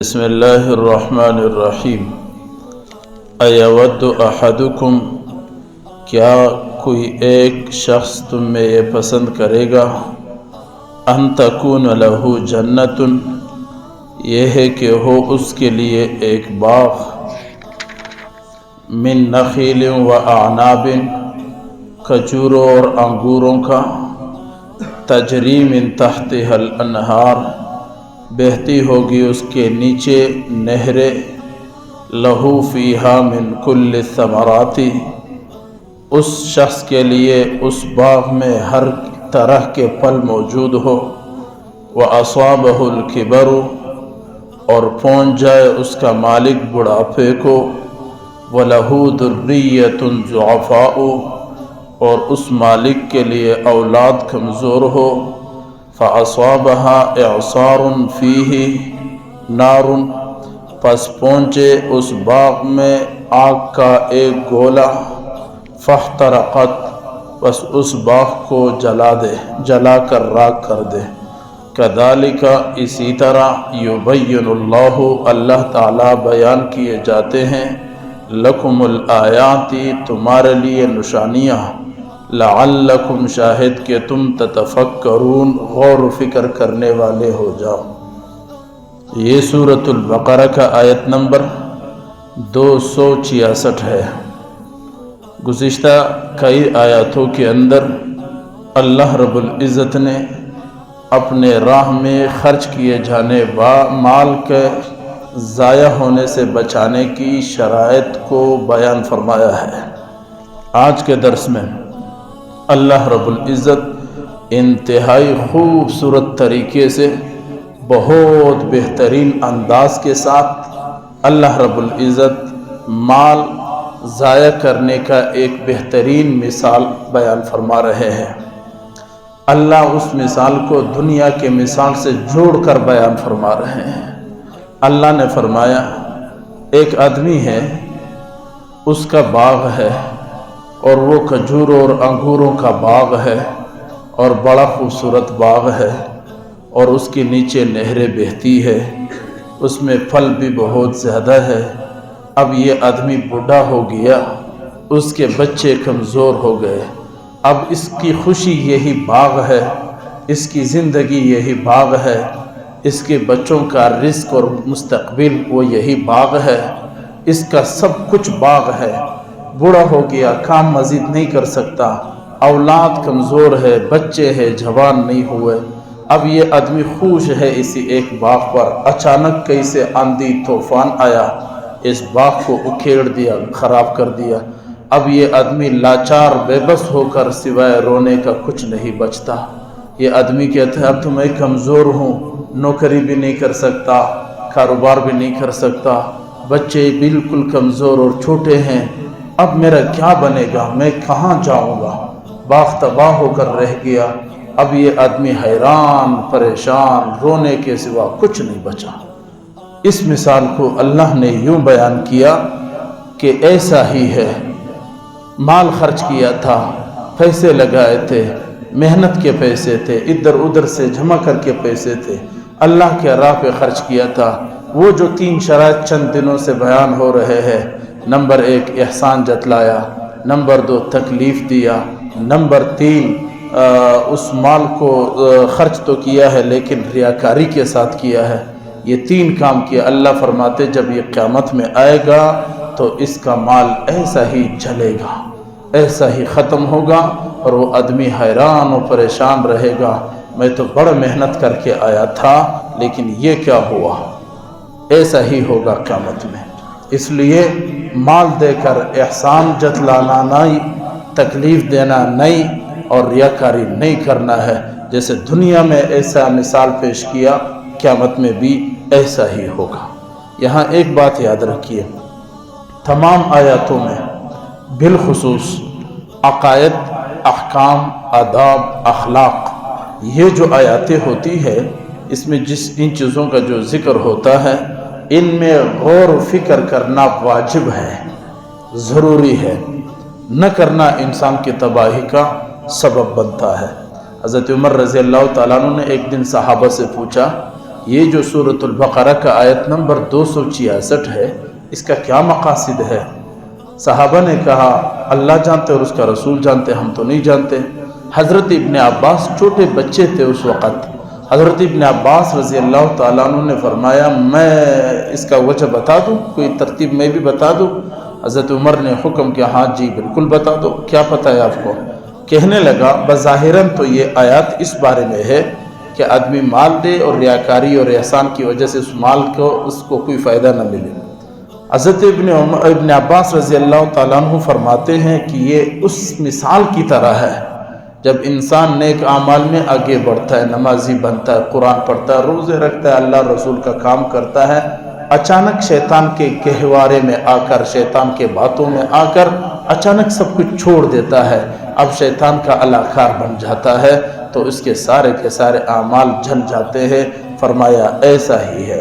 بسم اللہ الرحمن الرحیم ایود احدکم، کیا کوئی ایک شخص تم میں یہ پسند کرے گا ان تکون لہ جنت، یہ ہے کہ ہو اس کے لیے ایک باغ من نخیل و اعناب، کھجوروں اور انگوروں کا، تجری من تحتها الانہار، بہتی ہوگی اس کے نیچے نہریں، لہو فیہا من کل الثمرات، اس شخص کے لیے اس باغ میں ہر طرح کے پھل موجود ہو، وَأَصَابَهُ الْكِبَرُ، اور پہنچ جائے اس کا مالک بڑھاپے کو، وَلَهُ ذُرِّيَّةٌ ضُعَفَاءُ، اور اس مالک کے لیے اولاد کمزور ہو، فَأَصَابَهَا إِعْصَارٌ فِيهِ نَارٌ، پس پہنچے اس باغ میں آگ کا ایک گولا، فاحترقت، پس اس باغ کو جلا کر راکھ کر دے۔ کذالک، اسی طرح، یبین اللہ تعالیٰ بیان کیے جاتے ہیں، لکم الآیات، تمہارے لیے نشانیاں، لعلکم، شاہد کہ تم تتفکرون، غور و فکر کرنے والے ہو جاؤ۔ یہ سورۃ البقرہ کا آیت نمبر 266 ہے۔ گزشتہ کئی آیاتوں کے اندر اللہ رب العزت نے اپنے راہ میں خرچ کیے جانے مال کے ضائع ہونے سے بچانے کی شرائط کو بیان فرمایا ہے۔ آج کے درس میں اللہ رب العزت انتہائی خوبصورت طریقے سے، بہت بہترین انداز کے ساتھ اللہ رب العزت مال ضائع کرنے کا ایک بہترین مثال بیان فرما رہے ہیں۔ اللہ اس مثال کو دنیا کے مثال سے جوڑ کر بیان فرما رہے ہیں۔ اللہ نے فرمایا، ایک آدمی ہے، اس کا باغ ہے، اور وہ کھجوروں اور انگوروں کا باغ ہے، اور بڑا خوبصورت باغ ہے، اور اس کے نیچے نہریں بہتی ہے، اس میں پھل بھی بہت زیادہ ہے۔ اب یہ آدمی بوڑھا ہو گیا، اس کے بچے کمزور ہو گئے، اب اس کی خوشی یہی باغ ہے، اس کی زندگی یہی باغ ہے، اس کے بچوں کا رزق اور مستقبل وہ یہی باغ ہے، اس کا سب کچھ باغ ہے۔ بوڑھا ہو گیا، کام مزید نہیں کر سکتا، اولاد کمزور ہے، بچے ہیں، جوان نہیں ہوئے۔ اب یہ آدمی خوش ہے اسی ایک باغ پر، اچانک کیسے آندھی طوفان آیا، اس باغ کو اکھیڑ دیا، خراب کر دیا۔ اب یہ آدمی لاچار بے بس ہو کر سوائے رونے کا کچھ نہیں بچتا۔ یہ آدمی کہتا ہے، اب تو میں کمزور ہوں، نوکری بھی نہیں کر سکتا، کاروبار بھی نہیں کر سکتا، بچے بالکل کمزور اور چھوٹے ہیں، اب میرا کیا بنے گا، میں کہاں جاؤں گا، باغ تباہ ہو کر رہ گیا۔ اب یہ آدمی حیران، پریشان، رونے کے سوا کچھ نہیں بچا۔ اس مثال کو اللہ نے یوں بیان کیا کہ ایسا ہی ہے، مال خرچ کیا تھا، پیسے لگائے تھے، محنت کے پیسے تھے، ادھر ادھر سے جمع کر کے پیسے تھے، اللہ کے راہ پہ خرچ کیا تھا۔ وہ جو 3 شرائط چند دنوں سے بیان ہو رہے ہیں، نمبر 1 احسان جتلایا، نمبر 2 تکلیف دیا، نمبر 3 اس مال کو خرچ تو کیا ہے لیکن ریاکاری کے ساتھ کیا ہے۔ یہ 3 کام کیا۔ اللہ فرماتے جب یہ قیامت میں آئے گا تو اس کا مال ایسا ہی جلے گا، ایسا ہی ختم ہوگا، اور وہ آدمی حیران و پریشان رہے گا، میں تو بڑا محنت کر کے آیا تھا لیکن یہ کیا ہوا۔ ایسا ہی ہوگا قیامت میں۔ اس لیے مال دے کر احسان جتلانا نہیں، تکلیف دینا نہیں، اور ریاکاری نہیں کرنا ہے۔ جیسے دنیا میں ایسا مثال پیش کیا، قیامت میں بھی ایسا ہی ہوگا۔ یہاں ایک بات یاد رکھیے، تمام آیاتوں میں بالخصوص عقائد، احکام، آداب، اخلاق، یہ جو آیاتیں ہوتی ہے، اس میں ان چیزوں کا جو ذکر ہوتا ہے، ان میں غور و فکر کرنا واجب ہے، ضروری ہے، نہ کرنا انسان کی تباہی کا سبب بنتا ہے۔ حضرت عمر رضی اللہ تعالیٰ عنہ نے ایک دن صحابہ سے پوچھا، یہ جو سورۃ البقرہ کا آیت نمبر 266 ہے، اس کا کیا مقاصد ہے؟ صحابہ نے کہا اللہ جانتے اور اس کا رسول جانتے، ہم تو نہیں جانتے۔ حضرت ابن عباس چھوٹے بچے تھے اس وقت۔ حضرت ابن عباس رضی اللہ تعالیٰ عنہ نے فرمایا میں اس کا وجہ بتا دوں، کوئی ترتیب میں بھی بتا دوں؟ حضرت عمر نے حکم کیا، ہاں جی بالکل بتا دو، کیا پتہ ہے آپ کو؟ کہنے لگا بظاہراً تو یہ آیات اس بارے میں ہے کہ آدمی مال دے اور ریاکاری اور احسان کی وجہ سے اس مال کو اس کو کوئی فائدہ نہ ملے۔ حضرت ابن عباس رضی اللہ تعالیٰ عنہ فرماتے ہیں کہ یہ اس مثال کی طرح ہے جب انسان نیک اعمال میں آگے بڑھتا ہے، نمازی بنتا ہے، قرآن پڑھتا ہے، روزے رکھتا ہے، اللہ رسول کا کام کرتا ہے، اچانک شیطان کے گہوارے میں آ کر، شیطان کے باتوں میں آ کر اچانک سب کچھ چھوڑ دیتا ہے، اب شیطان کا علاقار بن جاتا ہے تو اس کے سارے اعمال جل جاتے ہیں۔ فرمایا ایسا ہی ہے